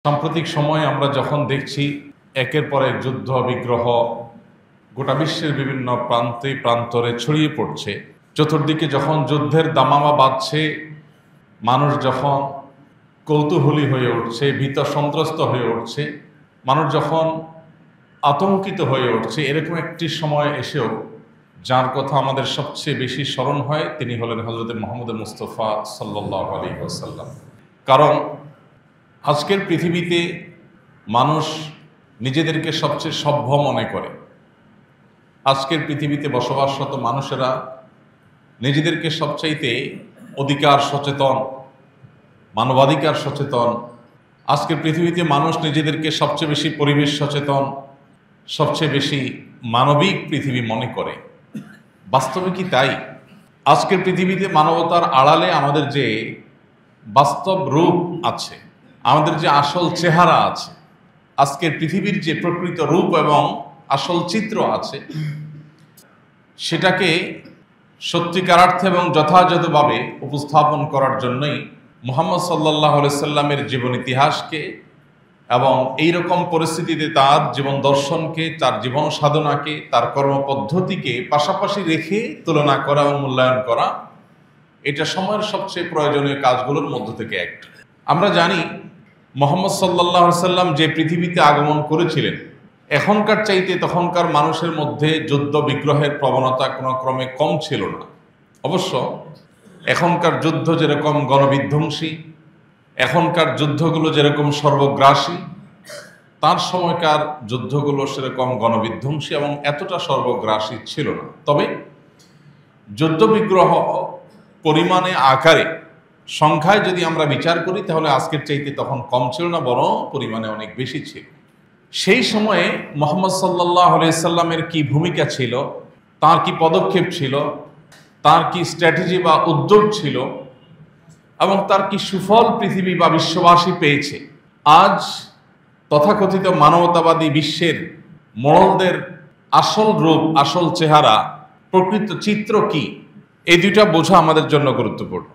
সাম্প্রতিক সময়ে আমরা যখন দেখছি একের পর এক যুদ্ধ বিগ্রহ গোটা বিশ্বের বিভিন্ন প্রান্তে প্রান্তরে ছড়িয়ে পড়ছে, চতুর্দিকে যখন যুদ্ধের দামামা বাজছে, মানুষ যখন কৌতূহলী হয়ে উঠছে, ভীত সন্ত্রস্ত হয়ে উঠছে, মানুষ যখন আতঙ্কিত হয়ে উঠছে, এরকম একটি সময় এসেও যার কথা আমাদের সবচেয়ে বেশি স্মরণ হয় তিনি হলেন হযরত মুহাম্মদ মুস্তাফা সাল্লাল্লাহু আলাইহি ওয়াসাল্লাম। কারণ আজকের পৃথিবীতে মানুষ নিজেদেরকে সবচেয়ে সভ্য মনে করে। আজকের পৃথিবীতে বসবাসরত মানুষেরা নিজেদেরকে সবচাইতে অধিকার সচেতন, মানবাধিকার সচেতন। আজকের পৃথিবীতে মানুষ নিজেদেরকে সবচেয়ে বেশি পরিবেশ সচেতন, সবচেয়ে বেশি মানবিক পৃথিবী মনে করে। বাস্তবে কি তাই? আজকের পৃথিবীতে মানবতার আড়ালে আমাদের যে বাস্তব রূপ আছে, আমাদের যে আসল চেহারা আছে, আজকের পৃথিবীর যে প্রকৃত রূপ এবং আসল চিত্র আছে, সেটাকে সত্যিকারার্থে এবং যথাযথভাবে উপস্থাপন করার জন্যই মুহাম্মদ সাল্লাল্লাহু আলাইহি সাল্লামের জীবন ইতিহাসকে এবং এই রকম পরিস্থিতিতে তার জীবন দর্শনকে, তার জীবন সাধনাকে, তার কর্মপদ্ধতিকে পাশাপাশি রেখে তুলনা করা এবং মূল্যায়ন করা, এটা সময়ের সবচেয়ে প্রয়োজনীয় কাজগুলোর মধ্য থেকে একটা। আমরা জানি মুহাম্মদ সাল্লাল্লাহু আলাইহি সাল্লাম যে পৃথিবীতে আগমন করেছিলেন, এখনকার চাইতে তখনকার মানুষের মধ্যে যুদ্ধ বিগ্রহের প্রবণতা কোনো ক্রমে কম ছিল না। অবশ্য এখনকার যুদ্ধ যেরকম গণবিধ্বংসী, এখনকার যুদ্ধগুলো যেরকম সর্বগ্রাসী, তার সময়কার যুদ্ধগুলো সেরকম গণবিধ্বংসী এবং এতটা সর্বগ্রাসী ছিল না। তবে যুদ্ধ বিগ্রহ পরিমাণে, আকারে, সংখ্যায় যদি আমরা বিচার করি তাহলে আজকের চাইতে তখন কম ছিল না, বরং পরিমাণে অনেক বেশি ছিল। সেই সময়ে মুহাম্মদ সাল্লাল্লাহু আলাইহি সাল্লামের কি ভূমিকা ছিল, তার কি পদক্ষেপ ছিল, তার কি স্ট্র্যাটেজি বা উদ্যোগ ছিল এবং তার কি সুফল পৃথিবী বা বিশ্ববাসী পেয়েছে, আজ তথাকথিত মানবতাবাদী বিশ্বের মোড়লদের আসল রূপ, আসল চেহারা, প্রকৃত চিত্র কি, এই দুইটা বোঝা আমাদের জন্য গুরুত্বপূর্ণ।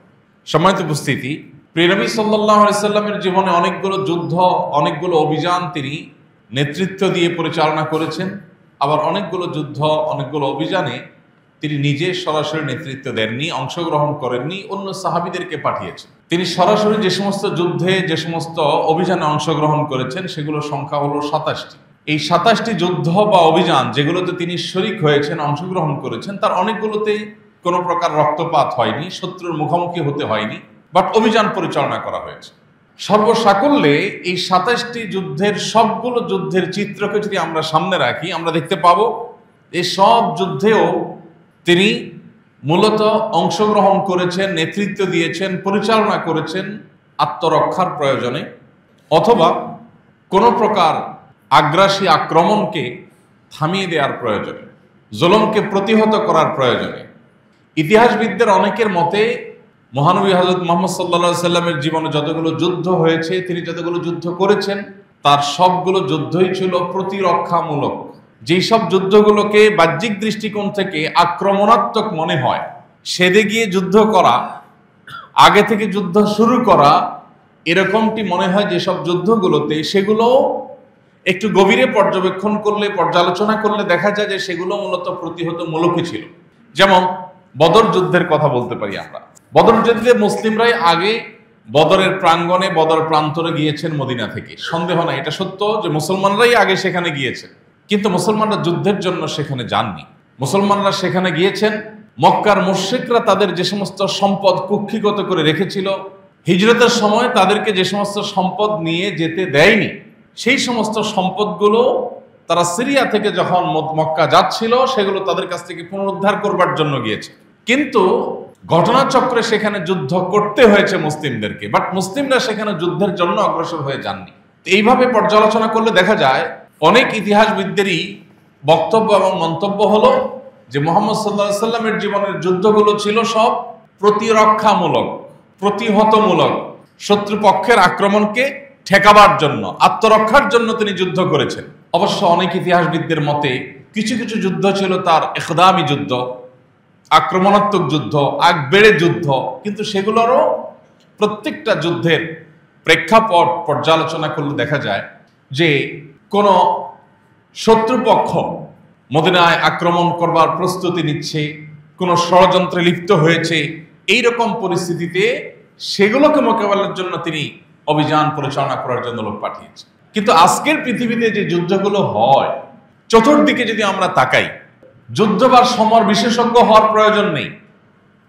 সম্মানিত উপস্থিতি, প্রিয় নবী সাল্লাল্লাহু আলাইহি সাল্লামের জীবনে অনেকগুলো যুদ্ধ, অনেকগুলো অভিযান তিনি নেতৃত্ব দিয়ে পরিচালনা করেছেন। আবার অনেকগুলো যুদ্ধ, অনেকগুলো অভিযানে তিনি নিজে সরাসরি নেতৃত্ব দেননি, অংশগ্রহণ করেননি, অন্য সাহাবীদেরকে পাঠিয়েছেন। তিনি সরাসরি যে সমস্ত যুদ্ধে, যে সমস্ত অভিযানে অংশগ্রহণ করেছেন, সেগুলোর সংখ্যা হলো 27টি। এই 27টি যুদ্ধ বা অভিযান যেগুলোতে তিনি শরীক হয়েছেন, অংশগ্রহণ করেছেন, তার অনেকগুলোতে কোনো প্রকার রক্তপাত হয়নি, শত্রুর মুখোমুখি হতে হয়নি, বাট অভিযান পরিচালনা করা হয়েছে। সর্বসাকল্যে এই 27টি যুদ্ধের সবগুলো যুদ্ধের চিত্রকে যদি আমরা সামনে রাখি, আমরা দেখতে পাবো এই সব যুদ্ধেও তিনি মূলত অংশগ্রহণ করেছেন, নেতৃত্ব দিয়েছেন, পরিচালনা করেছেন আত্মরক্ষার প্রয়োজনে, অথবা কোনো প্রকার আগ্রাসী আক্রমণকে থামিয়ে দেওয়ার প্রয়োজনে, জুলুমকে প্রতিহত করার প্রয়োজনে। ইতিহাসবিদদের অনেকের মতে মহানবী হযরত মুহাম্মদ সাল্লাল্লাহু আলাইহি সাল্লামের জীবনে যতগুলো যুদ্ধ হয়েছে, তিনি যতগুলো যুদ্ধ করেছেন, তার সবগুলো যুদ্ধই ছিল প্রতিরক্ষামূলক। যেই সব যুদ্ধগুলোকে বাহ্যিক দৃষ্টিকোণ থেকে আক্রমণাত্মক মনে হয়, সেদে গিয়ে যুদ্ধ করা, আগে থেকে যুদ্ধ শুরু করা, এরকমটি মনে হয় যেসব যুদ্ধগুলোতে, সেগুলো একটু গভীরে পর্যবেক্ষণ করলে, পর্যালোচনা করলে দেখা যায় যে সেগুলো মূলত প্রতিহতমূলকই ছিল। যেমন বদর যুদ্ধের কথা বলতে পারি আমরা। বদর যুদ্ধে মুসলিমরাই আগে বদরের প্রাঙ্গণে, বদর প্রান্তরে গিয়েছেন মদিনা থেকে, সন্দেহ নাই, এটা সত্য যে মুসলমানরাই আগে সেখানে গিয়েছেন। কিন্তু মুসলমানরা যুদ্ধের জন্য সেখানে যাননি। মুসলমানরা সেখানে গিয়েছেন, মক্কার মুশরিকরা তাদের যে সমস্ত সম্পদ কুক্ষিগত করে রেখেছিল, হিজরতের সময় তাদেরকে যে সমস্ত সম্পদ নিয়ে যেতে দেয়নি, সেই সমস্ত সম্পদগুলো তারা সিরিয়া থেকে যখন মক্কা যাচ্ছিল, সেগুলো তাদের কাছ থেকে পুনরুদ্ধার করবার জন্য গিয়েছে। কিন্তু ঘটনাচক্রে সেখানে যুদ্ধ করতে হয়েছে মুসলিমদেরকে, বাট মুসলিমরা সেখানে যুদ্ধের জন্য অগ্রসর হয়ে যাননি। এইভাবে পর্যালোচনা করলে দেখা যায় অনেক ইতিহাসবিদদেরই বক্তব্য এবং মন্তব্য হলো যে মুহাম্মদ সাল্লাল্লাহু আলাইহি সাল্লামের জীবনের যুদ্ধগুলো ছিল সব প্রতিরক্ষামূলক, প্রতিহতমূলক, শত্রুপক্ষের আক্রমণকে ঠেকাবার জন্য, আত্মরক্ষার জন্য তিনি যুদ্ধ করেছেন। অবশ্য অনেক ইতিহাসবিদদের মতে কিছু কিছু যুদ্ধ ছিল তার ইখদামি যুদ্ধ, আক্রমণাত্মক যুদ্ধ, আগ বেড়ে যুদ্ধ, কিন্তু সেগুলোরও প্রত্যেকটা যুদ্ধের প্রেক্ষাপট পর্যালোচনা করলে দেখা যায় যে কোন শত্রুপক্ষ মদিনায় আক্রমণ করবার প্রস্তুতি নিচ্ছে, কোন ষড়যন্ত্রে লিপ্ত হয়েছে, এইরকম পরিস্থিতিতে সেগুলোকে মোকাবেলার জন্য তিনি অভিযান পরিচালনা করার জন্য লোক পাঠিয়েছেন। কিন্তু আজকের পৃথিবীতে যে যুদ্ধগুলো হয়, চতুর্দিকে যদি আমরা তাকাই, যুদ্ধ বা সমর বিশেষজ্ঞ হওয়ার প্রয়োজন নেই,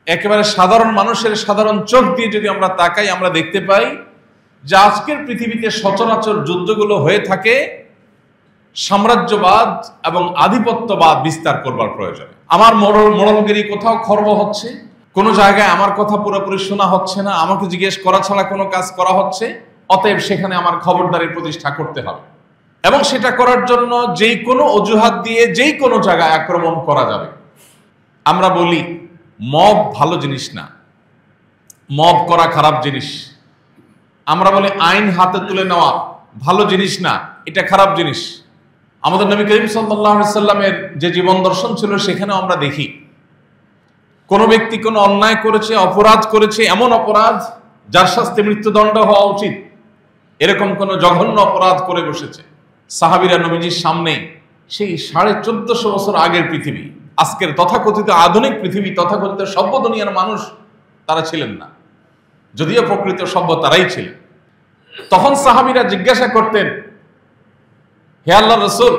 একেবারে সাধারণ মানুষের সাধারণ চোখ দিয়ে যদি আমরা তাকাই, আমরা দেখতে পাই যে আজকের পৃথিবীতে সচরাচর যুদ্ধগুলো হয়ে থাকে সাম্রাজ্যবাদ এবং আধিপত্যবাদ বিস্তার করবার প্রয়োজনে। আমার মোড়লগিরি কোথাও খর্ব হচ্ছে, কোনো জায়গায় আমার কথা পুরোপুরি শোনা হচ্ছে না, আমাকে জিজ্ঞেস করা ছাড়া কোনো কাজ করা হচ্ছে, অতএব সেখানে আমার খবরদারি প্রতিষ্ঠা করতে হবে এবং সেটা করার জন্য যেই কোনো অজুহাত দিয়ে যেই কোনো জায়গায় আক্রমণ করা যাবে। আমরা বলি মব ভালো জিনিস না, মব করা খারাপ জিনিস। আমরা বলি আইন হাতে তুলে নেওয়া ভালো জিনিস না, এটা খারাপ জিনিস। আমাদের নবী করিম সাল্লাল্লাহু আলাইহি সাল্লামের যে জীবন দর্শন ছিল সেখানে আমরা দেখি কোন ব্যক্তি কোনো অন্যায় করেছে, অপরাধ করেছে, এমন অপরাধ যার শাস্তি মৃত্যুদণ্ড হওয়া উচিত, এরকম কোন জঘন্য অপরাধ করে বসেছে, সাহাবীরা নবীজির সামনে সেই 1450 বছর আগের পৃথিবী, আজকের তথাকথিত আধুনিক পৃথিবী, তথাকথিত সভ্য দুনিয়ার মানুষ তারা ছিলেন না, যদিও প্রকৃত সভ্য তারাই ছিলেন। তখন সাহাবীরা জিজ্ঞাসা করতেন, হে আল্লাহর রাসূল,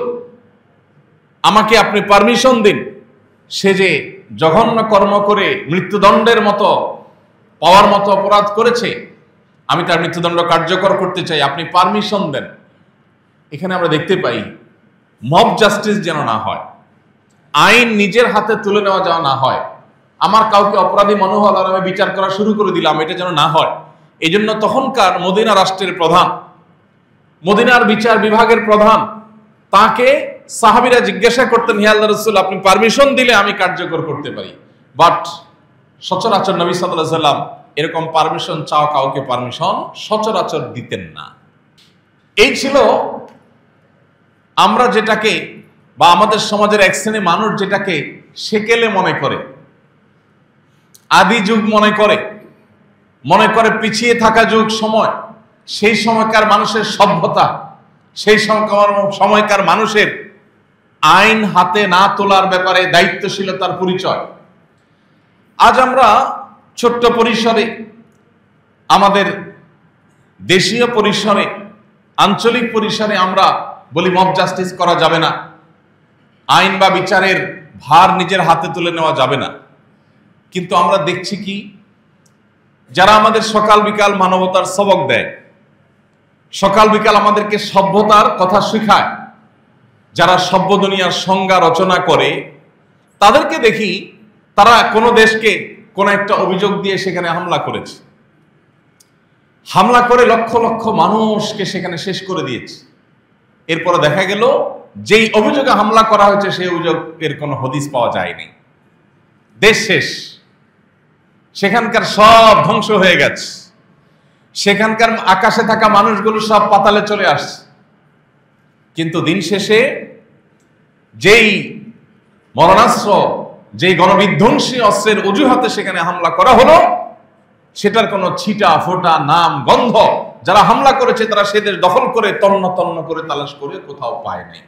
আমাকে আপনি পারমিশন দিন, সে যে জঘন্য কর্ম করে মৃত্যুদণ্ডের মতো পাওয়ার মতো অপরাধ করেছে, আমি তার মৃত্যুদণ্ড কার্যকর করতে চাই, আপনি পারমিশন দেন। এখানে আমরা দেখতে পাই মব জাস্টিস যেন না হয়, আইন নিজের হাতে তুলে নেওয়া যেন না হয়, আমার কাউকে অপরাধী মনে হল আর আমি বিচার করা শুরু করে দিলাম, এটা যেন না হয়। এই জন্য তখনকার মদিনা রাষ্ট্রের প্রধান, মদিনার বিচার বিভাগের প্রধান, তাকে সাহাবীরা জিজ্ঞাসা করতেন, হে আল্লাহর রাসূল, আপনি পারমিশন দিলে আমি কার্যকর করতে পারি। বাট সচরাচর নবী সাল্লাল্লাহু আলাইহি সাল্লাম এরকম পারমিশন চাওয়া কাউকে পারমিশন সচরাচর দিতেন না। এই ছিল আমরা যেটাকে, বা আমাদের সমাজের এক শ্রেণী মানুষ যেটাকে সেকেলে মনে করে, আদি যুগ মনে করে পিছিয়ে থাকা যুগ সময়, সেই সময়কার মানুষের সভ্যতা, সেই সময়কার মানুষের আইন হাতে না তোলার ব্যাপারে দায়িত্বশীলতার পরিচয়। আজ আমরা ছোট্ট পরিসরে, আমাদের দেশীয় পরিসরে, আঞ্চলিক পরিসরে আমরা বলি মব জাস্টিস করা যাবে না, আইন বা বিচারের ভার নিজের হাতে তুলে নেওয়া যাবে না। কিন্তু আমরা দেখছি কি, যারা আমাদের সকাল বিকাল মানবতার সবক দেয়, সকাল বিকাল আমাদেরকে সভ্যতার কথা শেখায়, যারা সভ্য দুনিয়ার সংজ্ঞা রচনা করে, তাদেরকে দেখি তারা কোনো দেশকে কোনো একটা অভিযোগ দিয়ে সেখানে হামলা করেছে, হামলা করে লক্ষ লক্ষ মানুষকে সেখানে শেষ করে দিয়েছে। এরপরে দেখা গেল যেই অভিযোগে হামলা করা হয়েছে সেই অভিযোগের কোনো হদিস পাওয়া যায়নি, দেশ শেষ, সেখানকার সব ধ্বংস হয়ে গেছে, সেখানকার আকাশে থাকা মানুষগুলো সব পাতালে চলে আসছে। কিন্তু দিন শেষে যেই মরণাস্ত্র, যেই গণবিধ্বংসী অস্ত্রের অজুহাতে সেখানে হামলা করা হলো, সেটার কোনো ছিটা ফোটা নাম গন্ধ যারা হামলা করেছে তারা সে দেশ দখল করে তন্ন তন্ন করে তালাশ করে কোথাও পায় নাই।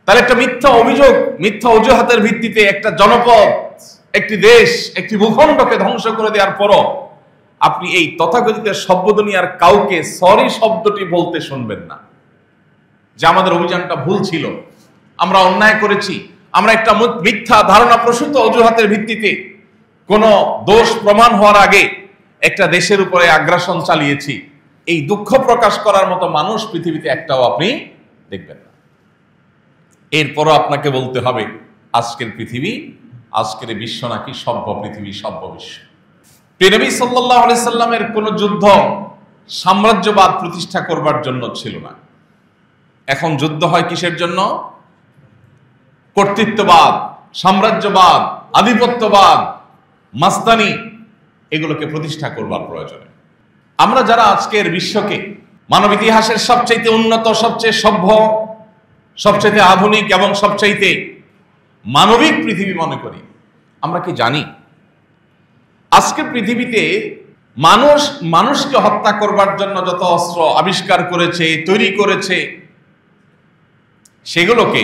তাহলে একটা মিথ্যা অভিযোগ, মিথ্যা অজুহাতের ভিত্তিতে একটা জনপদ, একটি দেশ, একটি ভূখণ্ডকে ধ্বংস করে দেওয়ার পরও আপনি এই তথাকথিত সভ্য দুনিয়ার কাউকে সরি শব্দটি বলতে শুনবেন না যে আমাদের অভিযানটা ভুল ছিল, আমরা অন্যায় করেছি, আমরা একটা মিথ্যা ধারণা প্রসূত অজুহাতের ভিত্তিতে কোনো দোষ প্রমাণ হওয়ার আগে একটা দেশের উপরে আগ্রাসন চালিয়েছি। এই দুঃখ প্রকাশ করার মতো মানুষ পৃথিবীতে একটাও আপনি দেখবেন না। এরপরও আপনাকে বলতে হবে আজকের পৃথিবী, আজকের বিশ্ব নাকি সভ্য পৃথিবী, সভ্য বিশ্ব। নবী সাল্লাল্লাহু আলাইহি সাল্লামের কোন যুদ্ধ সাম্রাজ্যবাদ প্রতিষ্ঠা করবার জন্য ছিল না। এখন যুদ্ধ হয় কিসের জন্য? কর্তৃত্ববাদ, সাম্রাজ্যবাদ, আধিপত্যবাদ, মাস্তানি, এগুলোকে প্রতিষ্ঠা করবার প্রয়োজনে। আমরা যারা আজকের বিশ্বকে মানব ইতিহাসের সবচাইতে উন্নত, সবচেয়ে সভ্য, সবচাইতে আধুনিক এবং সবচাইতে মানবিক পৃথিবী মনে করি, আমরা কি জানি আজকের পৃথিবীতে মানুষ মানুষকে হত্যা করবার জন্য যত অস্ত্র আবিষ্কার করেছে, তৈরি করেছে, সেগুলোকে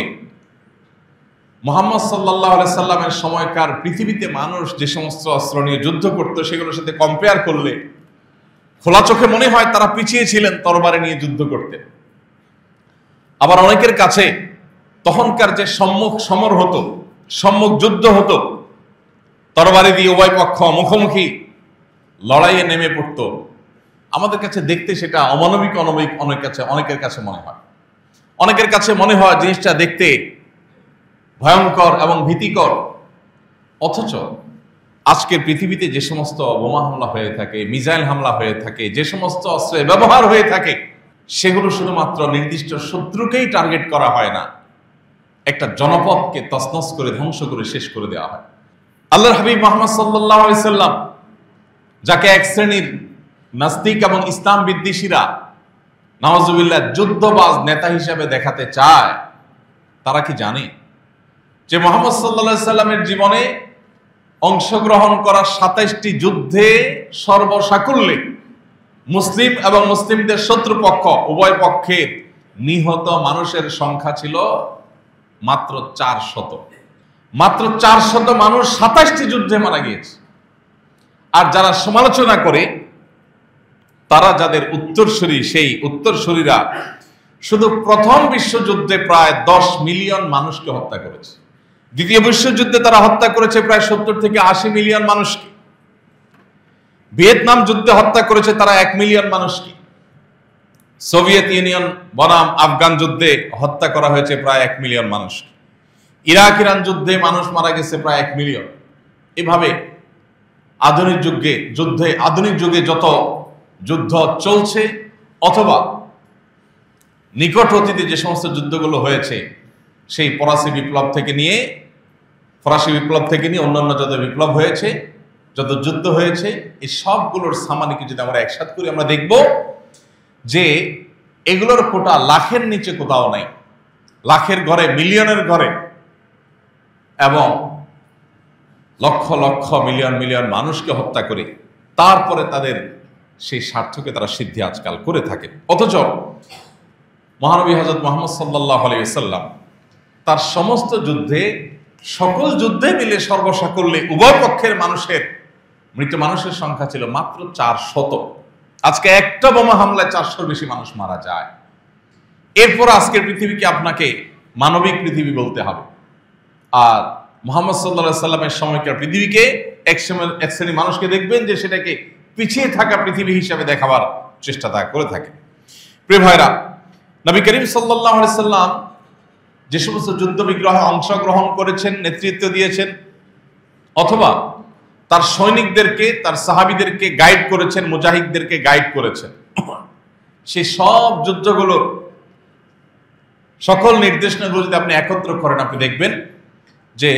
মুহাম্মদ সাল্লাল্লাহু আলাইহি সাল্লামের সময়কার পৃথিবীতে মানুষ যে সমস্ত অস্ত্র নিয়ে যুদ্ধ করত সেগুলোর সাথে কম্পেয়ার করলে খোলা চোখে মনে হয় তারা পিছিয়ে ছিলেন তরবারি নিয়ে যুদ্ধ করতে। আবার অনেকের কাছে তখনকার যে সম্মুখ সমর হতো, সম্মুখ যুদ্ধ হতো, তরবারি দিয়ে উভয় পক্ষ মুখোমুখি লড়াইয়ে নেমে পড়তো, আমাদের কাছে দেখতে সেটা অমানবিক অনেকের কাছে মনে হয়। অনেকের কাছে মনে হয় জিনিসটা দেখতে ভয়ঙ্কর এবং ভীতিকর। অথচ আজকের পৃথিবীতে যে সমস্ত বোমা হামলা হয়ে থাকে, মিসাইল হামলা হয়ে থাকে, যে সমস্ত অস্ত্রের ব্যবহার হয়ে থাকে, সেগুলো শুধুমাত্র নির্দিষ্ট শত্রুকেই টার্গেট করা হয় না, একটা জনপদকে তছনছ করে ধ্বংস করে শেষ করে দেওয়া হয়। আল্লাহর হাবিব মুহাম্মদ সাল্লাল্লাহু আলাইহি সাল্লাম, যাকে এক শ্রেণীর নাস্তিক এবং ইসলাম বিদ্বেষীরা নাউজুবিল্লাহ যুদ্ধবাজ নেতা হিসেবে দেখাতে চায়, তারা কি জানে যে মুহাম্মদ সাল্লাল্লাহু আলাইহি সাল্লামের জীবনে অংশগ্রহণ করা ২৭টি যুদ্ধে সর্বসাকুল্যে মুসলিম এবং মুসলিমদের শত্রুপক্ষ উভয় পক্ষের নিহত মানুষের সংখ্যা ছিল মাত্র ৪০০। মাত্র ৪০০ মানুষ ২৭টি যুদ্ধে মারা গিয়েছে। আর যারা সমালোচনা করে তারা যাদের উত্তরসূরি, সেই উত্তরসূরিরা শুধু প্রথম বিশ্বযুদ্ধে প্রায় ১০ মিলিয়ন মানুষকে হত্যা করেছে। দ্বিতীয় বিশ্বযুদ্ধে তারা হত্যা করেছে প্রায় ৭০ থেকে ৮০ মিলিয়ন মানুষকে। ভিয়েতনাম যুদ্ধে হত্যা করেছে তারা ১ মিলিয়ন মানুষকে। সোভিয়েত ইউনিয়ন বনাম আফগান যুদ্ধে হত্যা করা হয়েছে প্রায় ১ মিলিয়ন মানুষকে। ইরাক ইরান যুদ্ধে মানুষ মারা গেছে প্রায় ১ মিলিয়ন। এভাবে আধুনিক যুগে যত যুদ্ধ চলছে অথবা নিকট অতীতে যে সমস্ত যুদ্ধগুলো হয়েছে, সেই ফরাসি বিপ্লব থেকে নিয়ে অন্যান্য যত বিপ্লব হয়েছে, যত যুদ্ধ হয়েছে, এই সবগুলোর সামানিকে যদি আমরা একসাথে করি, আমরা দেখব যে এগুলোর কোটা লাখের নিচে কোথাও নাই। লাখের ঘরে, মিলিয়নের ঘরে এবং লক্ষ লক্ষ মিলিয়ন মিলিয়ন মানুষকে হত্যা করে তারপরে তাদের সেই স্বার্থকে তারা সিদ্ধি আজকাল করে থাকে। অথচ মহানবী হযরত মুহাম্মদ সাল্লাল্লাহু আলাইহি ওয়াসাল্লাম তার সমস্ত যুদ্ধে, সকল যুদ্ধে মিলে সর্বসাকুল্যে উভয় পক্ষের মৃত মানুষের সংখ্যা ছিল মাত্র ৪০০। আজকে একটা বোমা হামলায় ৪০০-র বেশি মানুষ মারা যায়। এরপর আজকের পৃথিবীকে আপনাকে মানবিক পৃথিবী বলতে হবে। আর মুহাম্মদ সাল্লাল্লাহু আলাইহি সাল্লামের সময়কার পৃথিবীকে এক শ্রেণী মানুষকে দেখবেন যে সেটাকে পিছিয়ে থাকা পৃথিবী হিসাবে দেখাবার চেষ্টা তা করে থাকে। প্রিয় ভাইরা, নবী করিম সাল্লাল্লাহু আলাইহি সাল্লাম যে সমস্ত যুদ্ধ বিগ্রহে অংশগ্রহণ করেছেন, নেতৃত্ব দিয়েছেন, অথবা তার সৈনিকদেরকে, তার সাহাবীদেরকে গাইড করেছেন, মুজাহিদদেরকে গাইড করেছেন, সেই সব যুদ্ধগুলোর সকল নির্দেশনাগুলো যদি আপনি একত্র করেন, আপনি দেখবেন যে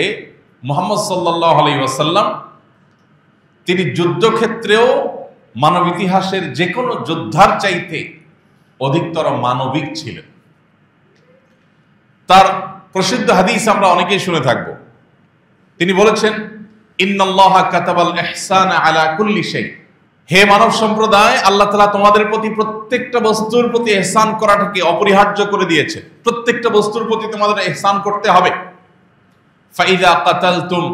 মুহাম্মদ সাল্লাল্লাহু আলাইহি ওয়াসাল্লাম তিনি যুদ্ধক্ষেত্রেও মানব ইতিহাসের যে কোনো যোদ্ধার চাইতে অধিকতর মানবিক ছিলেন। তার প্রসিদ্ধ হাদিস আমরা অনেকেই শুনে থাকব। তিনি বলেছেন, ইন্নাল্লাহা কাতাবাল ইহসানা আলা কুল্লি শাই। হে মানব সম্প্রদায়, আল্লাহ তাআলা তোমাদের প্রতি প্রত্যেকটা বস্তুর প্রতি ইহসান করাটাকে অপরিহার্য করে দিয়েছে। প্রত্যেকটা বস্তুর প্রতি তোমাদের ইহসান করতে হবে। ফাইযা কাতালতুম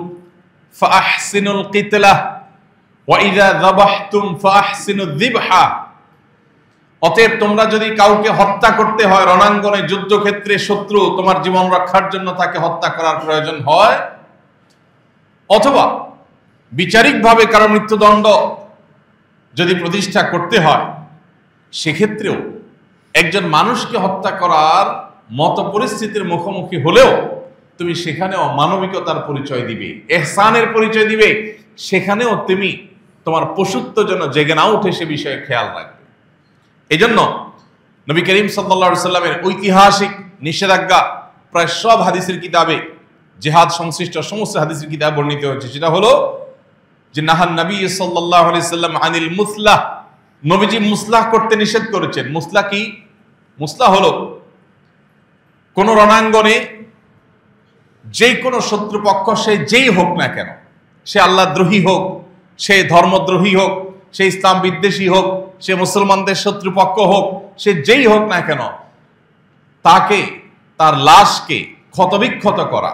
ফাআহসিনুল কিতলাহ ওয়া ইযা যাবাহতুম ফাআহসিনুয যিবহা। অতএব তোমরা যদি কাউকে হত্যা করতে হয়, রণাঙ্গনে যুদ্ধক্ষেত্রে শত্রু তোমার জীবন রক্ষার জন্য তাকে হত্যা করার প্রয়োজন হয়, অথবা বিচারিকভাবে কারো মৃত্যুদণ্ড যদি প্রতিষ্ঠা করতে হয়, সেক্ষেত্রেও একজন মানুষকে হত্যা করার মতো পরিস্থিতির মুখোমুখি হলেও তুমি সেখানেও মানবিকতার পরিচয় দিবে, ইহসানের পরিচয় দিবে। সেখানেও তুমি তোমার পশুত্ব যেন জেগে না উঠে সে বিষয়ে খেয়াল রাখবে। এই জন্য নবী করিম সাল্লাল্লাহু আলাইহি সাল্লামের ঐতিহাসিক নিষেধাজ্ঞা প্রায় সব হাদিসের কিতাবে, জিহাদ সংশ্লিষ্ট সমস্ত হাদিসের কিতাবে বর্ণিত হয়েছে। সেটা হলো যে নাহান নবী সাল্লাল্লাহু আলাইহি সাল্লাম আনিল মুসলাহ। নবীজি মুসলাহ করতে নিষেধ করেছেন। মুসলাহ কি? মুসলাহ হলো কোন রণাঙ্গনে যে কোনো শত্রুপক্ষ, সে যেই হোক না কেন, সে আল্লাহদ্রোহী হোক, সে ধর্মদ্রোহী হোক, সে ইসলাম বিদ্বেষী হোক, সে মুসলমানদের শত্রুপক্ষ হোক, সে যেই হোক না কেন, তাকে, তার লাশকে ক্ষতবিক্ষত করা,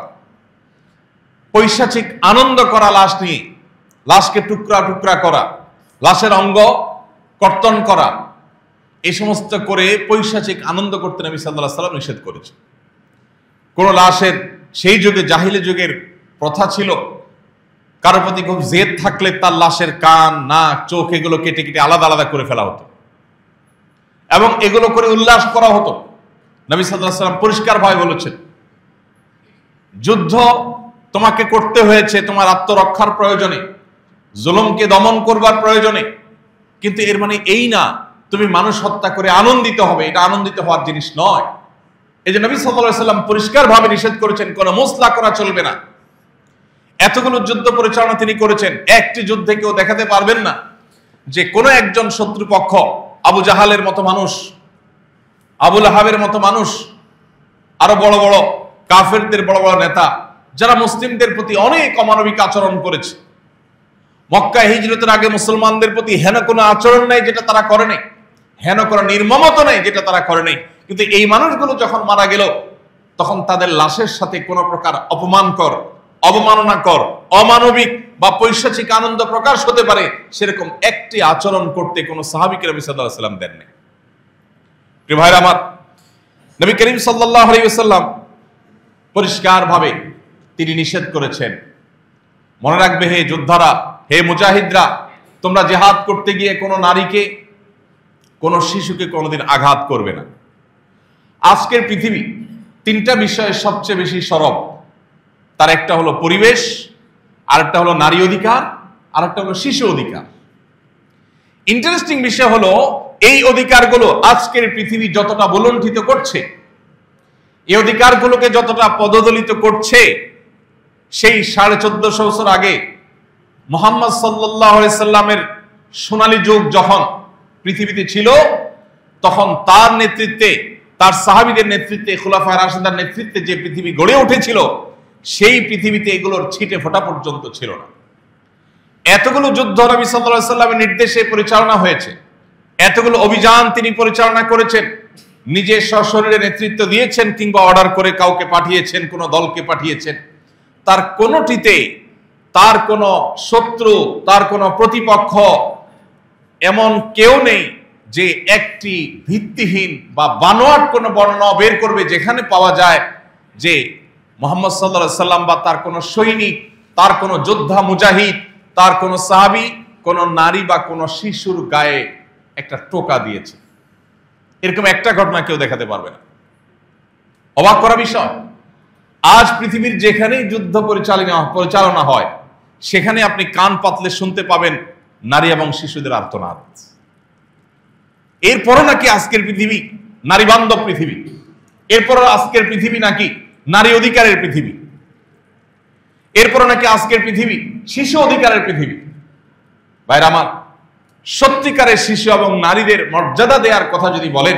পৈশাচিক আনন্দ করা, লাশ নিয়ে লাশকে টুকরা টুকরা করা, লাশের অঙ্গ কর্তন করা, এই সমস্ত করে পৈশাচিক আনন্দ করতে নবী সাল্লাল্লাহু আলাইহি ওয়াসাল্লাম নিষেধ করেছে। কোন লাশের, সেই যুগে জাহিলি যুগের প্রথা ছিল, কারো প্রতি খুব জেদ থাকলে তার লাশের কান, নাক, চোখ এগুলো কেটে কেটে আলাদা আলাদা করে ফেলা হতো এবং এগুলো করে উল্লাস করা হতো। নবী সাল্লাল্লাহু আলাইহি ওয়াসাল্লাম পরিষ্কারভাবে বলেছেন, যুদ্ধ তোমাকে করতে হয়েছে তোমার আত্মরক্ষার প্রয়োজনে, জুলুমকে দমন করবার প্রয়োজনে, কিন্তু এর মানে এই না তুমি মানুষ হত্যা করে আনন্দিত হবে, এটা আনন্দিত হওয়ার জিনিস নয়। এই যে নবী সাল্লাল্লাহু আলাইহি ওয়াসাল্লাম পরিষ্কারভাবে নিষেধ করেছেন, কোনো মুসলা করা চলবে না। এতগুলো যুদ্ধ পরিচালনা তিনি করেছেন, একটি যুদ্ধে কেউ দেখাতে পারবেন না যে কোনো একজন শত্রুপক্ষ, আবু জাহালের মতো মানুষ, আবু লাহাবের মতো মানুষ, আরো বড় বড় কাফেরদের বড় বড় নেতা, যারা মুসলিমদের প্রতি অনেক অমানবিক আচরণ করেছে, মক্কা হিজরতের আগে মুসলমানদের প্রতি হেন কোনো আচরণ নেই যেটা তারা করে নাই, হেন কোনো নির্মমতা নেই যেটা তারা করে নাই, কিন্তু এই মানুষগুলো যখন মারা গেল তখন তাদের লাশের সাথে কোনো প্রকার অপমানকর, অবমাননাকর, অমানবিক বা পৈশাচিক আনন্দ প্রকাশ হতে পারে সেরকম একটি আচরণ করতে কোনো সাহাবীকে নবী সাল্লাল্লাহু আলাইহি ওয়াসাল্লাম দেননি। প্রিয় ভাইরা আমার, নবী করিম সাল্লাল্লাহু আলাইহি ওয়াসাল্লাম পরিষ্কারভাবে তিনি নিষেধ করেছেন। মনে রাখবে হে যোদ্ধারা, হে মুজাহিদরা, তোমরা জিহাদ করতে গিয়ে কোনো নারীকে, কোনো শিশুকে কোনোদিন আঘাত করবে না। আজকের পৃথিবী তিনটা বিষয়ে সবচেয়ে বেশি সরব, তার একটা হলো পরিবেশ, আরেকটা হলো নারী অধিকার, আরেকটা হলো শিশু অধিকার। ইন্টারেস্টিং বিষয় হলো এই অধিকারগুলো আজকের পৃথিবী যতটা বলণ্ঠিত করছে, এই অধিকারগুলোকে যতটা পদদলিত করছে, সেই 1450 বছর আগে মুহাম্মদ সাল্লাল্লাহু আলাইহি সাল্লামের সোনালী যুগ যখন পৃথিবীতে ছিল, তখন তার নেতৃত্বে, তার সাহাবীদের নেতৃত্বে, খুলাফায়ে রাশিদার নেতৃত্বে যে পৃথিবী গড়ে উঠেছিল, সেই পৃথিবীতে এগুলোর ছিটে ফোঁটা পর্যন্ত ছিল না। এতগুলো যুদ্ধ নবী সাল্লাল্লাহু আলাইহি সাল্লামের নির্দেশে পরিচালনা হয়েছে, এতগুলো অভিযান তিনি পরিচালনা করেছেন, নিজে সশরীরে নেতৃত্ব দিয়েছেন কিংবা অর্ডার করে কাউকে পাঠিয়েছেন, কোনো দলকে পাঠিয়েছেন, তার কোনোটিতে তার কোনো শত্রু, তার কোনো প্রতিপক্ষ এমন কেউ নেই যে একটি ভিত্তিহীন বা বানোয়াট কোনো বর্ণনা বের করবে যেখানে পাওয়া যায় যে মুহাম্মদ সাল্লাল্লাহু আলাইহি সাল্লাম বা তার কোনো সৈনিক, তার কোনো যোদ্ধা মুজাহিদ, তার কোনো সাহাবী কোনো নারী বা কোনো শিশুর গায়ে একটা টোকা দিয়েছে। এরকম একটা ঘটনা কেউ দেখাতে পারবে না। অবাক করা বিষয়, আজ পৃথিবীর যেখানেই যুদ্ধ পরিচালনা হয় সেখানে আপনি কান পাতলে শুনতে পাবেন নারী এবং শিশুদের আর্তনাদ। এরপরও নাকি আজকের পৃথিবী নারী বান্ধব পৃথিবী, এরপরও আজকের পৃথিবী নাকি নারী অধিকারের পৃথিবী, এরপরও নাকি আজকের পৃথিবী শিশু অধিকারের পৃথিবী। ভাইরা আমার, সত্যিকারের শিশু এবং নারীদের মর্যাদা দেওয়ার কথা যদি বলেন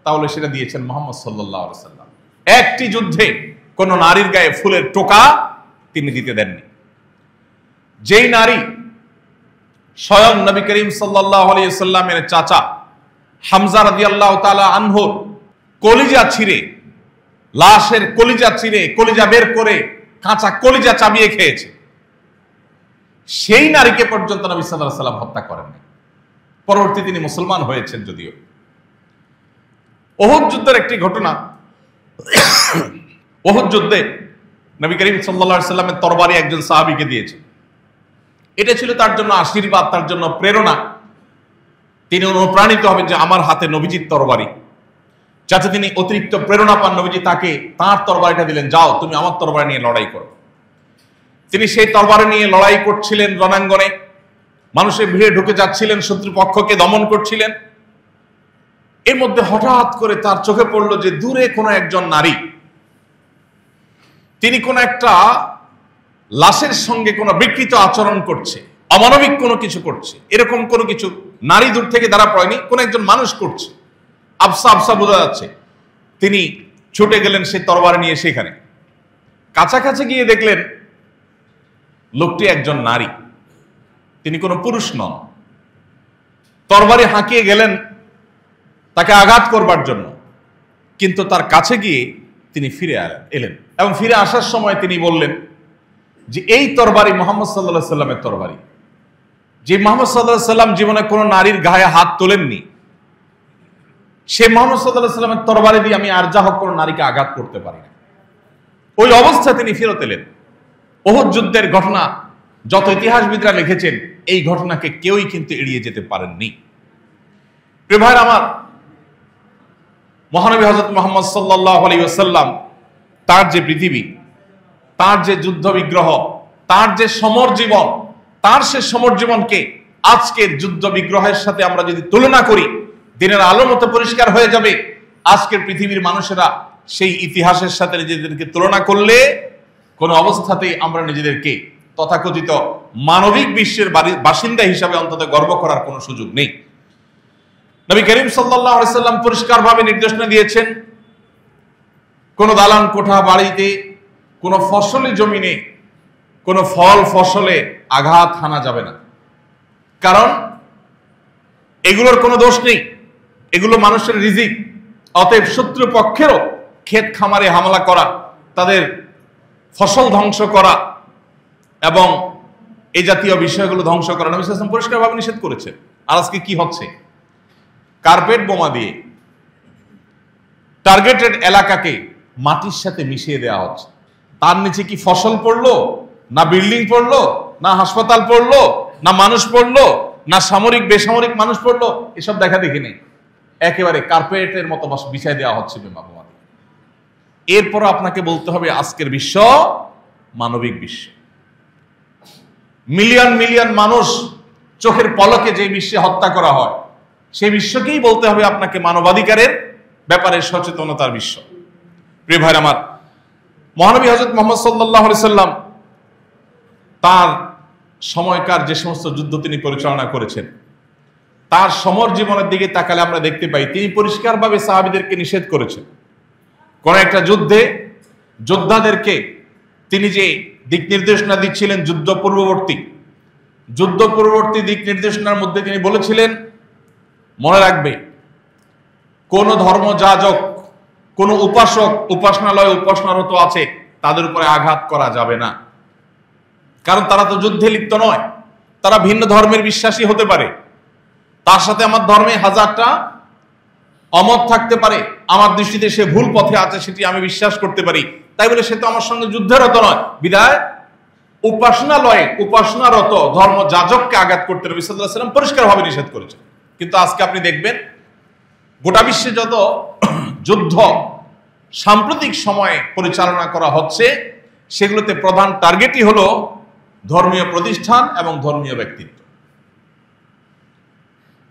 তাহলে সেটা দিয়েছেন মুহাম্মদ সাল্লাল্লাহু আলাইহি সাল্লাম। একটি যুদ্ধে কোন নারীর গায়ে ফুলের টোকা তিনি দিতে দেননি। যেই নারী স্বয়ং নবী করিম সাল্লাল্লাহু আলাইহি সাল্লামের চাচা হামজা রাদিয়াল্লাহু তাআলা আনহুর কলিজা ছিঁড়ে, লাশের কলিজা ছিঁড়ে, কলিজা বের করে কাঁচা কলিজা চাবিয়ে খেয়েছে, সেই নারীকে পর্যন্ত নবী সাল্লাল্লাহু আলাইহি সাল্লাম হত্যা করেননি। পরবর্তী তিনি মুসলমান হয়েছেন যদিও। উহুদ যুদ্ধের একটি ঘটনা, উহুদ যুদ্ধে নবী করিম সাল্লাল্লাহু আলাইহি সাল্লামের তরবারি একজন সাহাবীকে দিয়েছেন। এটা ছিল তার জন্য আশীর্বাদ, তার জন্য প্রেরণা। তিনি অনুপ্রাণিত হবেন যে আমার হাতে নবীজির তরবারি, যাতে তিনি অতিরিক্ত প্রেরণা পান, নবীজি তাকে তাঁর তরবারিটা দিলেন, যাও তুমি আমার তরবারি নিয়ে লড়াই করো। তিনি সেই তরবারি নিয়ে লড়াই করছিলেন রণাঙ্গনে, মানুষের ভিড়ে ঢুকে যাচ্ছিলেন, শত্রুপক্ষকে দমন করছিলেন। এর মধ্যে হঠাৎ করে তার চোখে পড়ল যে দূরে কোনো একজন নারী, তিনি কোন একটা লাশের সঙ্গে কোনো বিকৃত আচরণ করছে, অমানবিক কোনো কিছু করছে। এরকম কোনো কিছু নারী দূর থেকে দাঁড়া পড়েনি, কোন একজন মানুষ করছে, আবসা আবসা বোঝা যাচ্ছে। তিনি ছুটে গেলেন সে তরবারি নিয়ে, সেখানে কাছাকাছি গিয়ে দেখলেন লোকটি একজন নারী, তিনি কোনো পুরুষ নন। তরবারি হাঁকিয়ে গেলেন তাকে আঘাত করবার জন্য, কিন্তু তার কাছে গিয়ে তিনি ফিরে এলেন এবং ফিরে আসার সময় তিনি বললেন যে এই তরবারি মুহাম্মদ সাল্লাল্লাহু আলাইহি সাল্লামের তরবারি, যে মুহাম্মদ সাল্লাল্লাহু আলাইহি সাল্লাম জীবনে কোনো নারীর গায়ে হাত তোলেননি, সে মুহাম্মদ সাল্লাল্লাহু আলাইহি সাল্লামের তরবারি দিয়ে আমি আর যা হোক কোনো নারীকে আঘাত করতে পারি না। ওই অবস্থা তিনি ফেরত এলেন। উহুদ যুদ্ধের ঘটনা যত ইতিহাসবিদরা লিখেছেন, এই ঘটনাকে কেউই কিন্তু এড়িয়ে যেতে পারেননি। প্রিয় ভাইরা আমার, মহানবী হযরত মুহাম্মদ সাল্লাল্লাহু আলাইহি ওয়াসাল্লাম, তার যে পৃথিবী, তার যে যুদ্ধ বিগ্রহ, তার যে সমর জীবন, তার সে সমর জীবনকে আজকের যুদ্ধ বিগ্রহের সাথে আমরা যদি তুলনা করি, দিনের আলোর মতো পরিষ্কার হয়ে যাবে আজকের পৃথিবীর মানুষেরা সেই ইতিহাসের সাথে নিজেদেরকে তুলনা করলে কোন অবস্থাতেই আমরা নিজেদেরকে তথাকথিত মানবিক বিশ্বের বাসিন্দা হিসাবে অন্তত গর্ব করার কোনো সুযোগ নেই। নবী করিম সাল্লাল্লাহু আলাইহি সাল্লাম পরিষ্কারভাবে নির্দেশনা দিয়েছেন, কোন দালান কোঠা বাড়িতে, কোন ফসলি জমিনে, কোন ফল ফসলে আঘাত হানা যাবে না, কারণ এগুলোর কোনো দোষ নেই, এগুলো মানুষের রিজিক। অতএব শত্রু পক্ষেরও ক্ষেত খামারে হামলা করা, তাদের ফসল ধ্বংস করা এবং এই জাতীয় বিষয়গুলো ধ্বংস করা নবী সাল্লাল্লাহু আলাইহি ওয়াসাল্লাম পরিষ্কারভাবে নিষেধ করেছেন। আর আজকে কি হচ্ছে? কার্পেট বোমা দিয়ে টার্গেটেড এলাকাকে মাটির সাথে মিশিয়ে দেওয়া হচ্ছে। তার নিচে কি ফসল পড়লো, না বিল্ডিং পড়লো, না হাসপাতাল পড়লো, না মানুষ পড়লো, না সামরিক বেসামরিক মানুষ পড়লো, এসব দেখা দেখি নেই। একেবারে কার্পেটের মতো বিছাই দেওয়া হচ্ছে বোমা দিয়ে। এরপর আপনাকে বলতে হবে আজকের বিশ্ব মানবিক বিশ্ব। মিলিয়ন মিলিয়ন মানুষ চোখের পলকে যে বিশ্বে হত্যা করা হয়, সেই বিশ্বকেই বলতে হবে আপনাকে মানবাধিকারের ব্যাপারে সচেতনতার বিশ্ব। প্রিয় ভাইরা আমার, মহানবী হযরত মুহাম্মদ সাল্লাল্লাহু আলাইহি সাল্লাম তার সময়কার যে সমস্ত যুদ্ধ তিনি পরিচালনা করেছেন, তার সমর জীবনের দিকে তাকালে আমরা দেখতে পাই তিনি পরিষ্কারভাবে সাহাবীদেরকে নিষেধ করেছেন। কোন একটা যুদ্ধে যোদ্ধাদেরকে তিনি যে দিক নির্দেশনা দিচ্ছিলেন যুদ্ধ পূর্ববর্তী দিক নির্দেশনার মধ্যে তিনি বলেছিলেন, মনে রাখবে কোন ধর্মযাজক, কোন উপাসক উপাসনালয়ে উপাসনারত আছে, তাদের উপরে আঘাত করা যাবে না, কারণ তারা তো যুদ্ধে লিপ্ত নয়, তারা ভিন্ন ধর্মের বিশ্বাসী হতে পারে, তার সাথে আমার ধর্মে হাজারটা অমত থাকতে পারে, আমার দৃষ্টিতে সে ভুল পথে আছে সেটি আমি বিশ্বাস করতে পারি, তাই বলে সে তো আমার সঙ্গে যুদ্ধেরত নয়। বিধায় উপাসনালয়ে উপাসনারত ধর্মযাজককে আঘাত করতে নবী সাল্লাল্লাহু আলাইহি ওয়াসাল্লাম পরিষ্কারভাবে নিষেধ করেছেন। কিন্তু আজকে আপনি দেখবেন গোটা বিশ্বে যত যুদ্ধ সাম্প্রতিক সময়ে পরিচালনা করা হচ্ছে, সেগুলোতে প্রধান টার্গেটই হলো ধর্মীয় প্রতিষ্ঠান এবং ধর্মীয় ব্যক্তিত্ব।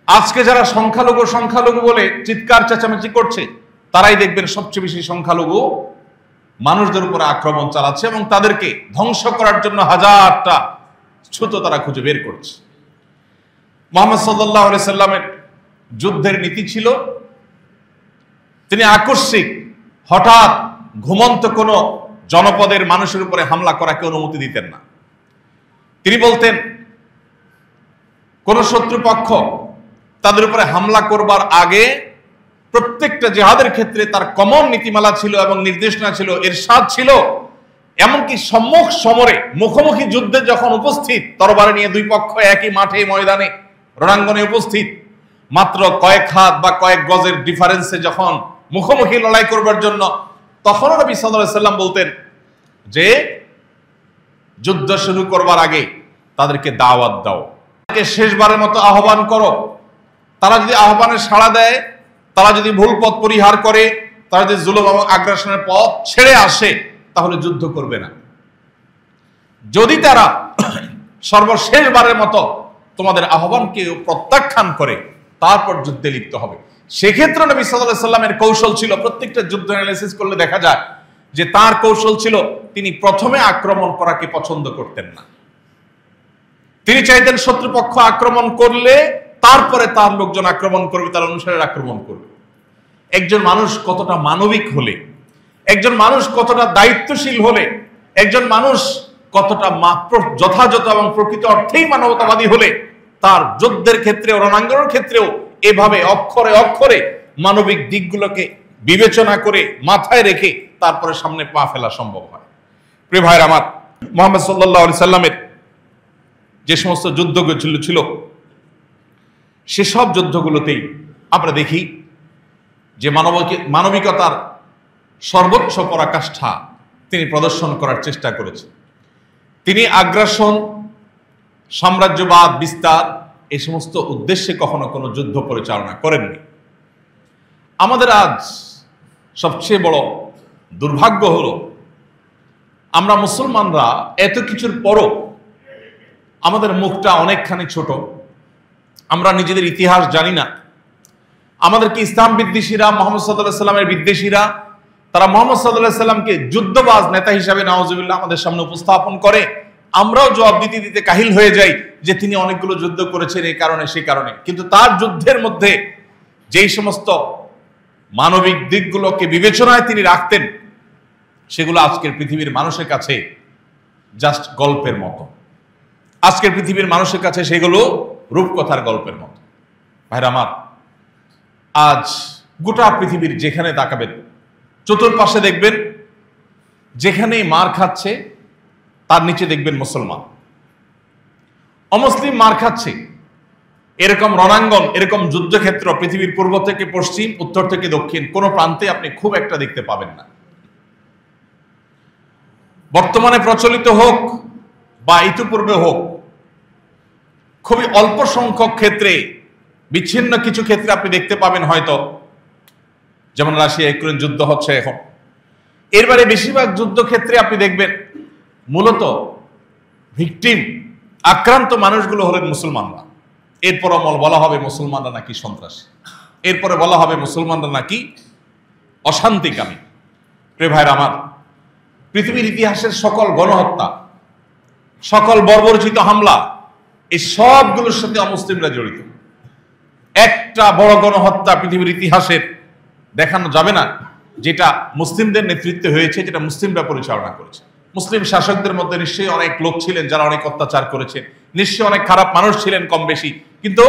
আজকে যারা সংখ্যালঘু বলে চিৎকার চেঁচামেচি করছে, তারাই দেখবেন সবচেয়ে বেশি সংখ্যালঘু মানুষদের উপরে আক্রমণ চালাচ্ছে এবং তাদেরকে ধ্বংস করার জন্য হাজারটা ছুতো তারা খুঁজে বের করছে। মুহাম্মদ সাল্লাল্লাহু আলাইহি সাল্লামের যুদ্ধের নীতি ছিল, তিনি আকস্মিক হঠাৎ ঘুমন্ত কোন জনপদের মানুষের উপরে হামলা করাকে অনুমতি দিতেন না। তিনি বলতেন কোন শত্রুপক্ষ তাদের উপরে হামলা করবার আগে প্রত্যেকটা জিহাদের ক্ষেত্রে তার কমন নীতিমালা ছিল এবং নির্দেশনা ছিল, ইরশাদ ছিল, এমনকি সম্মুখ সমরে মুখোমুখি যুদ্ধে যখন উপস্থিত, তরবারি নিয়ে দুই পক্ষ একই মাঠে ময়দানে রণাঙ্গনে উপস্থিত, মাত্র কয়েক হাত বা কয়েক গজের ডিফারেন্সে যখন মুখোমুখি লড়াই করবার জন্য, তখন নবী সাল্লাল্লাহু আলাইহি সাল্লাম বলতেন যে যুদ্ধ শুরু করবার আগে তাদেরকে দাওয়াত দাও, তাদেরকে শেষবারের মতো আহ্বান করো। তারা যদি আহ্বানে সাড়া দেয়, তারা যদি ভুল পথ পরিহার করে, তারা যদি জুলুম এবং আগ্রাসনের পথ ছেড়ে আসে, তাহলে যুদ্ধ করবে না। যদি তারা সর্বশেষবারের মতো তোমাদের আহ্বানকে প্রত্যাখ্যান করে, তারপর যুদ্ধে লিপ্ত হবে। সেক্ষেত্রে নবী সাল্লাল্লাহু আলাইহি সাল্লামের কৌশল ছিল, প্রত্যেকটা যুদ্ধ অ্যানালাইসিস করলে দেখা যায় যে তার কৌশল ছিল, তিনি প্রথমে আক্রমণ করাকে পছন্দ করতেন না। তিনি চাইতেন শত্রুপক্ষ আক্রমণ করলে তারপরে তার লোকজন আক্রমণ করবে, তার অনুসারে আক্রমণ করবে। একজন মানুষ কতটা মানবিক হলে, একজন মানুষ কতটা দায়িত্বশীল হলে, একজন মানুষ কতটা মাত্র যথাযথ এবং প্রকৃত অর্থেই মানবতাবাদী হলে তার যুদ্ধের ক্ষেত্রে, রণাঙ্গনের ক্ষেত্রেও এভাবে অক্ষরে অক্ষরে মানবিক দিকগুলোকে বিবেচনা করে মাথায় রেখে তারপরে সামনে পা ফেলা সম্ভব হয়। প্রিয় ভাইরা আমার, মুহাম্মদ সাল্লাল্লাহু আলাইহি সাল্লামের যে সমস্ত যুদ্ধগুলো ছিল সেসব যুদ্ধগুলোতেই আমরা দেখি যে মানবিকতার সর্বোচ্চ পরাকাষ্ঠা তিনি প্রদর্শন করার চেষ্টা করেছেন। তিনি আগ্রাসন, সাম্রাজ্যবাদ বিস্তার এই সমস্ত উদ্দেশ্যে কখনো কোনো যুদ্ধ পরিচালনা করেননি। আমাদের আজ সবচেয়ে বড় দুর্ভাগ্য হলো আমরা মুসলমানরা এত কিছুর পরও আমাদের মুখটা অনেকখানি ছোট, আমরা নিজেদের ইতিহাস জানি না। আমাদেরকে ইসলাম বিদ্বেষীরা, মুহাম্মদ সাল্লাল্লাহু আলাইহি সাল্লামের বিদ্বেষীরা, তারা মুহাম্মদ সাল্লাল্লাহু আলাইহি সাল্লামকে যুদ্ধবাজ নেতা হিসাবে নাউজুবিল্লাহ আমাদের সামনে উপস্থাপন করে। আমরাও জবাব দিতে দিতে কাহিল হয়ে যাই যে তিনি অনেকগুলো যুদ্ধ করেছেন এই কারণে সেই কারণে, কিন্তু তার যুদ্ধের মধ্যে যেই সমস্ত মানবিক দিকগুলোকে বিবেচনায় তিনি রাখতেন সেগুলো আজকের পৃথিবীর মানুষের কাছে জাস্ট গল্পের মতো। আজকের পৃথিবীর মানুষের কাছে সেগুলো রূপকথার গল্পের মতো। ভাইরা আমার, আজ গোটা পৃথিবীর যেখানে তাকাবেন, চতুর্পাশে দেখবেন যেখানেই মার খাচ্ছে তার নিচে দেখবেন মুসলমান। অমুসলিম মার খাচ্ছে এরকম রণাঙ্গন, এরকম যুদ্ধক্ষেত্র পৃথিবীর পূর্ব থেকে পশ্চিম, উত্তর থেকে দক্ষিণ কোনো প্রান্তে আপনি খুব একটা দেখতে পাবেন না। বর্তমানে প্রচলিত হোক বা ইতিপূর্বে হোক, খুবই অল্প সংখ্যক ক্ষেত্রে, বিচ্ছিন্ন কিছু ক্ষেত্রে আপনি দেখতে পাবেন হয়তো, যেমন রাশিয়া ইউক্রেন যুদ্ধ হচ্ছে এখন। এরবারে বেশিরভাগ যুদ্ধক্ষেত্রে আপনি দেখবেন মূলত ভিকটিম, আক্রান্ত মানুষগুলো হলেন মুসলমানরা। এরপর বলা হবে মুসলমানরা নাকি সন্ত্রাসী, এরপরে বলা হবে মুসলমানরা নাকি অশান্তিকামী। প্রিয় ভাইরা আমার, পৃথিবীর ইতিহাসের সকল গণহত্যা, সকল বর্বরচিত হামলা, এই সবগুলোর সাথে অমুসলিমরা জড়িত। একটা বড় গণহত্যা পৃথিবীর ইতিহাসের দেখানো যাবে না যেটা মুসলিমদের নেতৃত্বে হয়েছে, যেটা মুসলিমরা পরিচালনা করেছে। মুসলিম শাসকদের মধ্যে নিশ্চয়ই অনেক লোক ছিলেন যারা অনেক অত্যাচার করেছে, নিশ্চয়ই অনেক খারাপ মানুষ ছিলেন কম বেশি, কিন্তু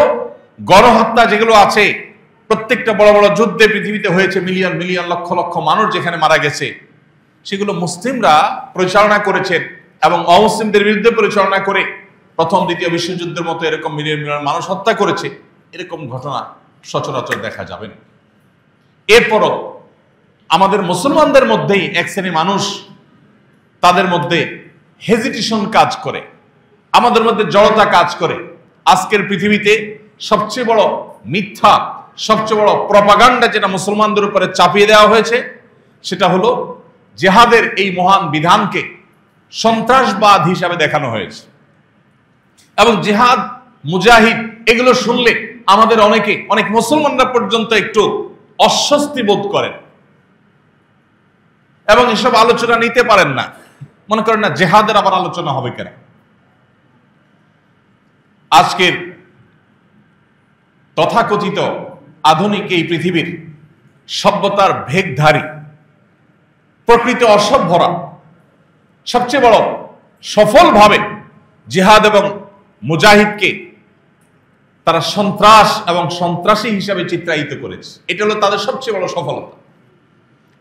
গণহত্যা যেগুলো আছে, প্রত্যেকটা বড় বড় যুদ্ধে পৃথিবীতে হয়েছে, মিলিয়ন মিলিয়ন লক্ষ লক্ষ মানুষ যেখানে মারা গেছে, সেগুলো মুসলিমরা পরিচালনা করেছেন এবং অমুসলিমদের বিরুদ্ধে পরিচালনা করে প্রথম দ্বিতীয় বিশ্বযুদ্ধের মতো এরকম মিলিয়ন মিলিয়ন মানুষ হত্যা করেছে। এরকম ঘটনা সচরাচর দেখা যাবে না। এরপরও আমাদের মুসলমানদের মধ্যেই এক শ্রেণী মানুষ, তাদের মধ্যে হেজিটেশন কাজ করে, আমাদের মধ্যে জড়তা কাজ করে। আজকের পৃথিবীতে সবচেয়ে বড় মিথ্যা, সবচেয়ে বড় প্রপাগান্ডা যেটা মুসলমানদের উপরে চাপিয়ে দেওয়া হয়েছে সেটা হলো জিহাদের এই মহান বিধানকে সন্ত্রাসবাদ হিসাবে দেখানো হয়েছে। এবং জিহাদ, মুজাহিদ এগুলো শুনলে আমাদের অনেক মুসলমানরা পর্যন্ত একটু অস্বস্তি বোধ করেন এবং এসব আলোচনা নিতে পারেন না, মনে করেন না জিহাদের আবার আলোচনা হবে কেন। আজকের তথাকথিত আধুনিক এই পৃথিবীর সভ্যতার ভেগধারী, প্রকৃত অসভ্যরা সবচেয়ে বড় সফলভাবে জিহাদ এবং মুজাহিদকে তারা সন্ত্রাস এবং সন্ত্রাসী হিসাবে চিত্রায়িত করেছে। এটা হলো তাদের সবচেয়ে বড় সফলতা।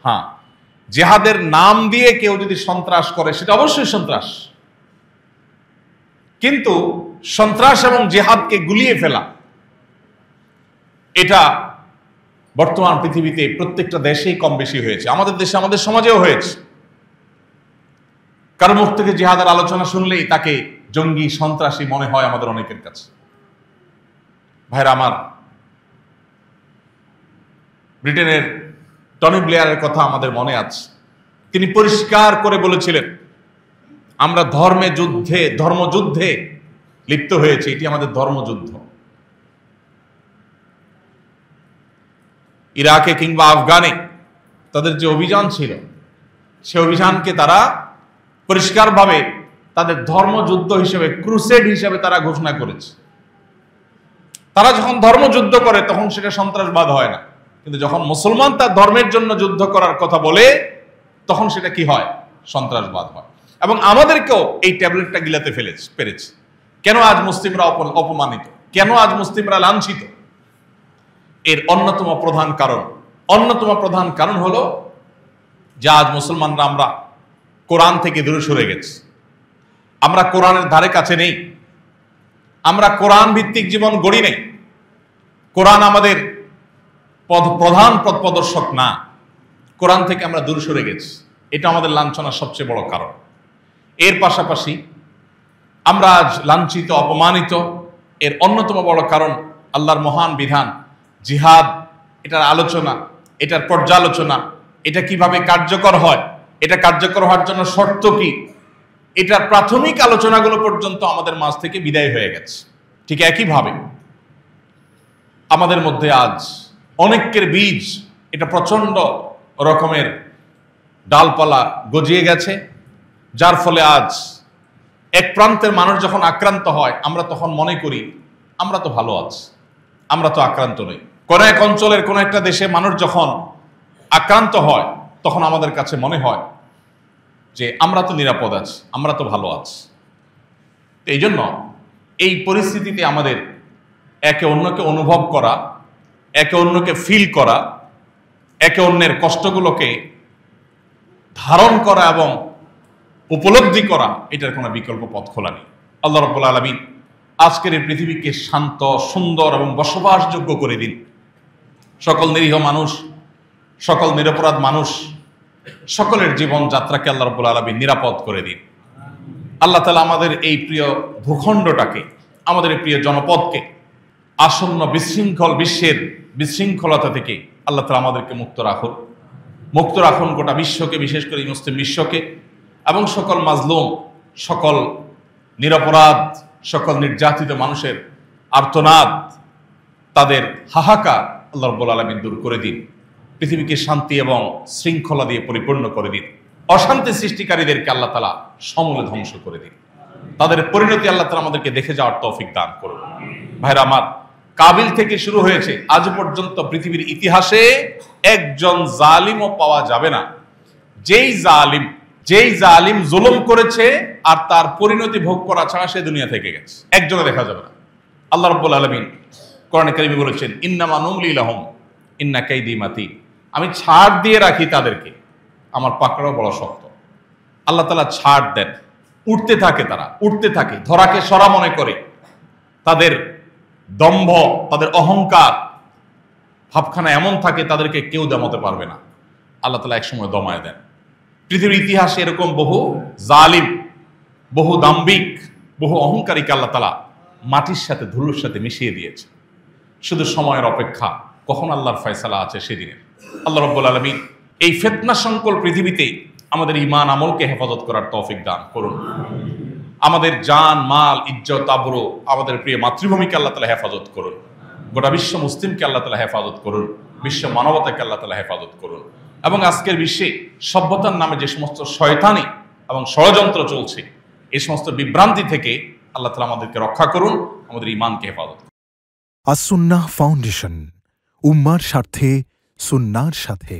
হ্যাঁ, জিহাদের নাম দিয়ে কেউ যদি সন্ত্রাস করে সেটা অবশ্যই সন্ত্রাস, কিন্তু সন্ত্রাস এবং জিহাদকে গুলিয়ে ফেলা, এটা বর্তমান পৃথিবীতে প্রত্যেকটা দেশেই কম বেশি হয়েছে। আমাদের দেশে, আমাদের সমাজেও হয়েছে। কারো মুখ থেকে জিহাদের আলোচনা শুনলেই তাকে জঙ্গি, সন্ত্রাসী মনে হয় আমাদের অনেকের কাছে। ভাইরা আমার, ব্রিটেনের টনি ব্লেয়ারের কথা আমাদের মনে আছে। তিনি পরিষ্কার করে বলেছিলেন, আমরা ধর্মযুদ্ধে লিপ্ত হয়েছে, এটি আমাদের ধর্মযুদ্ধ। ইরাকে কিংবা আফগানে তাদের যে অভিযান ছিল, সে অভিযানকে তারা পরিষ্কারভাবে তাদের ধর্মযুদ্ধ হিসেবে, ক্রুসেড হিসেবে তারা ঘোষণা করেছে। তারা যখন ধর্মযুদ্ধ করে তখন সেটা সন্ত্রাসবাদ হয় না, কিন্তু যখন মুসলমান তার ধর্মের জন্য যুদ্ধ করার কথা বলে তখন সেটা কি হয়? সন্ত্রাসবাদ হয়। এবং আমাদেরকেও এই ট্যাবলেটটা গিলাতে পেরেছে। কেন আজ মুসলিমরা অপমানিত? কেন আজ মুসলিমরা লাঞ্ছিত? এর অন্যতম প্রধান কারণ হলো যে আজ মুসলমানরা আমরা কোরআন থেকে দূরে সরে গেছি। আমরা কোরআনের ধারে কাছে নেই, আমরা কোরআন ভিত্তিক জীবন গড়ি নেই। কোরআন আমাদের প্রধান পথ প্রদর্শক না, কোরআন থেকে আমরা দূরে সরে গেছি। এটা আমাদের লাঞ্ছনার সবচেয়ে বড় কারণ। এর পাশাপাশি আমরা আজ লাঞ্ছিত, অপমানিত। এর অন্যতম বড় কারণ আল্লাহর মহান বিধান জিহাদ, এটার আলোচনা, এটার পর্যালোচনা, এটা কিভাবে কার্যকর হয়, এটা কার্যকর হওয়ার জন্য শর্ত কি, এটার প্রাথমিক আলোচনাগুলো পর্যন্ত আমাদের মাঝ থেকে বিদায় হয়ে গেছে। ঠিক একইভাবে আমাদের মধ্যে আজ অনেকের বীজ, এটা প্রচন্ড রকমের ডালপালা গজিয়ে গেছে, যার ফলে আজ এক প্রান্তের মানুষ যখন আক্রান্ত হয় আমরা তখন মনে করি আমরা তো ভালো আছি, আমরা তো আক্রান্ত নই। কোন এক অঞ্চলের কোন একটা দেশে মানুষ যখন আক্রান্ত হয় তখন আমাদের কাছে মনে হয় যে আমরা তো নিরাপদ আছি, আমরা তো ভালো আছি। এই জন্য এই পরিস্থিতিতে আমাদের একে অন্যকে অনুভব করা, একে অন্যকে ফিল করা, একে অন্যের কষ্টগুলোকে ধারণ করা এবং উপলব্ধি করা, এটার কোনো বিকল্প পথ খোলা নেই। আল্লাহ রাব্বুল আলামিন আজকের এই পৃথিবীকে শান্ত, সুন্দর এবং বসবাসযোগ্য করে দিন। সকল নিরীহ মানুষ, সকল নিরপরাধ মানুষ, সকলের জীবন যাত্রাকে আল্লাহ রাব্বুল আলামিন নিরাপদ করে দিন। আল্লাহ তাআলা আমাদের এই প্রিয় ভূখণ্ডটাকে, আমাদের এই প্রিয় জনপদকে আসন্ন বিশৃঙ্খল বিশ্বের বিশৃঙ্খলতা থেকে আল্লাহ তাআলা আমাদেরকে মুক্ত রাখুন গোটা বিশ্বকে, বিশেষ করে মুসলিম বিশ্বকে, এবং সকল মাজলুম, সকল নিরপরাধ, সকল নির্যাতিত মানুষের আর্তনাদ, তাদের হাহাকার আল্লাহ রাব্বুল আলামিন দূর করে দিন। পৃথিবীকে শান্তি এবং শৃঙ্খলা দিয়ে পরিপূর্ণ করে দিন। অশান্তি সৃষ্টিকারীদেরকে আল্লাহ তাআলা সমূলে ধ্বংস করে দিন। তাদের পরিণতি আল্লাহ তাআলা আমাদেরকে দেখে যাওয়ার তৌফিক দান করুন। ভাইরা আমার, কাবিল থেকে শুরু হয়েছে আজ পর্যন্ত পৃথিবীর ইতিহাসে একজন জালিমও পাওয়া যাবে না যেই জালিম জুলুম করেছে আর তার পরিণতি ভোগ করা ছাড়া সে দুনিয়া থেকে গেছে, একজনে দেখা যাবে না। আল্লাহ রাব্বুল আলামিন কোরআনে কারিমে বলেছেন, ইন্নামা নুমলি লাহুম ইন্না কাইদি মাতিন। আমি ছাড় দিয়ে রাখি তাদেরকে, আমার পাকড়াও বড় শক্ত। আল্লাহ তাআলা ছাড় দেন, উঠতে থাকে, তারা উঠতে থাকে, ধরাকে সরা মনে করে। তাদের দম্ভ, তাদের অহংকার ভাবখানা এমন থাকে তাদেরকে কেউ দমাতে পারবে না। আল্লাহ তাআলা একসময় দমায় দেন। পৃথিবীর ইতিহাসে এরকম বহু জালিম, বহু দাম্ভিক, বহু অহংকারীকে আল্লাহ তাআলা মাটির সাথে, ধুলোর সাথে মিশিয়ে দিয়েছে। শুধু সময়ের অপেক্ষা, কখন আল্লাহর ফয়সালা আছে সেদিনের। আল্লাহ রাব্বুল আলামিন এই ফিতনা সংকুল পৃথিবীতে আমাদের ঈমান আমলকে হেফাজত করার তৌফিক দান করুন। আমাদের জান, মাল, ইজ্জত, আবরু, আমাদের প্রিয় মাতৃভূমিকে আল্লাহ তাআলা হেফাজত করুন। গোটা বিশ্ব মুসলিমকে আল্লাহ তাআলা হেফাজত করুন। বিশ্ব মানবতাকে আল্লাহ তাআলা হেফাজত করুন। এবং আজকের বিশ্বে সভ্যতার নামে যে সমস্ত শয়তানি এবং ষড়যন্ত্র চলছে, এই সমস্ত বিভ্রান্তি থেকে আল্লাহ তাআলা আমাদেরকে রক্ষা করুন, আমাদের ঈমানকে হেফাজত করুন। আস সুন্নাহ ফাউন্ডেশন, উম্মার স্বার্থে, সুন্নাহর সাথে।